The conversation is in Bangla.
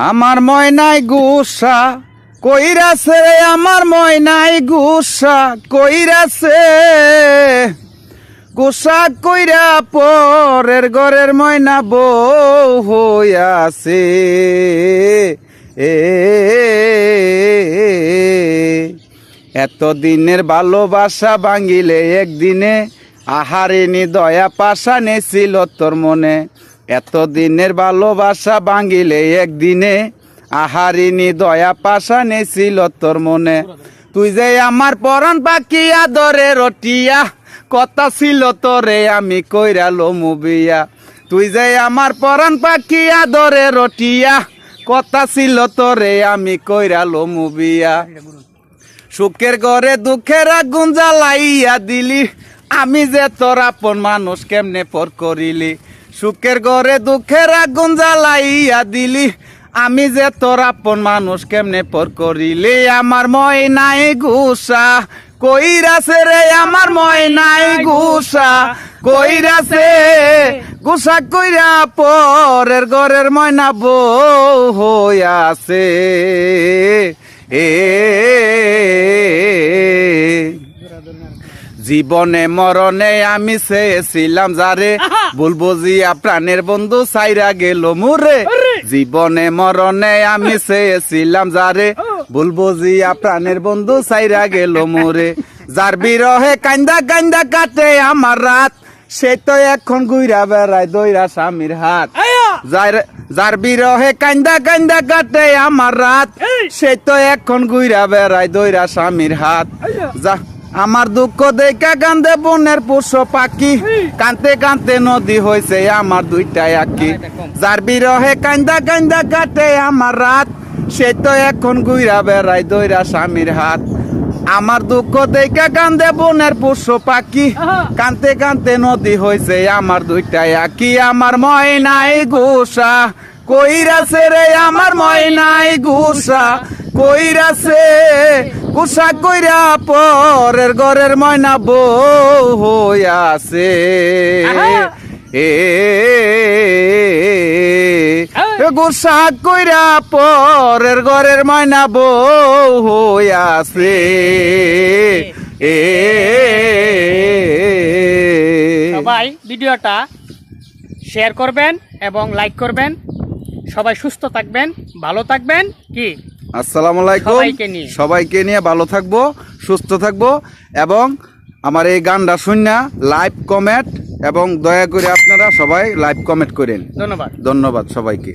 আমার ময়নাই গুসা কইরাছে, আমার ময়নাই গুসা কইরাছে, গুসা কইরা পরের ঘরের ময়না বউ হইয়াছে। এতদিনের ভালোবাসা ভাঙিলে একদিনে, আহারিনী দয়া পাশা নেছিল তোর মনে। এতদিনের ভালোবাসা ভাঙিলে একদিনে, আহারিনী দয়া পাশা নেছিল তোর মনে। তুই যে আমার পরাণ পাখি আদরে রটিয়া, কথা ছিল তোরে আমি কইরালো মুবিয়া। তুই যে আমার পরাণ পাখি আদরে রটিয়া, কথা ছিল তোরে আমি কইরালো মুবিয়া। সুখের ঘরে দুঃখের আগুন জ্বালাইয়া দিলি, আমি যে তোর আপন মানুষ কেমনে পর করিলি। সুখের ঘরে দুঃখের আগুন জ্বালাইয়া দিলি, আমি যে তোর আপন মানুষ কেমনে পর করিলি। আমার ময়নাই গুসা কইরাছে রে, আমার ময়নাই গুসা কইরাছে, গুসা কইরা পরের ঘরের ময়না বউ হইয়াছে। জীবনে মরণে আমি চেয়েছিলাম যারে, বলবো জিয়া প্রাণের বন্ধু সাইরা গেল মুরে। জীবনে মরণে আমি চেয়েছিলাম যারে, বলবো জিয়া প্রাণের বন্ধু সাইরা গেল মুরে। যার বিরহে কান্দা কান্দা কাটে আমার রাত, সে তো এখন ঘুরা বেড়ায় দইরা স্বামীর হাত। যার বিরহে কান্দা কান্দা কাটে আমার রাত, সে তো এখন ঘুরা বেড়ায় দইরা স্বামীর হাত। যা আমার দুঃখ দেখা কান্দে বনের পশু পাখি, কানতে কানতে নদী হয়েছে আমার দুইটাই আঁকি। যার বিরহে কান্দা কান্দা কাটে আমার রাত, সে তো এখন ঘুরা বেড়ায় দইরা স্বামীর হাত। আমার দুঃখ দেখা কান্দে বনের পশু পাখি, কানতে কানতে নদী হয়েছে আমার দুইটাই আঁকি। আমার ময়নাই গুসা কইরাছে রে, আমার ময়নাই গুসা কইরাছে, গুসা কইরা পরের ঘরের ময়না বউ হইয়াছে। গুসা কইরা পরের ঘরের ময়না বউ হইয়াছে। সবাই ভিডিওটা শেয়ার করবেন এবং লাইক করবেন। সবাই সুস্থ থাকবেন, ভালো থাকবেন। কি আসসালামু আলাইকুম। সবাইকে নিয়ে ভালো থাকবো, সুস্থ থাকবো এবং আমার এই গানটা শুননা লাইভ কমেন্ট এবং দয়া করে আপনারা সবাই লাইভ কমেন্ট করেন। ধন্যবাদ। ধন্যবাদ সবাইকে।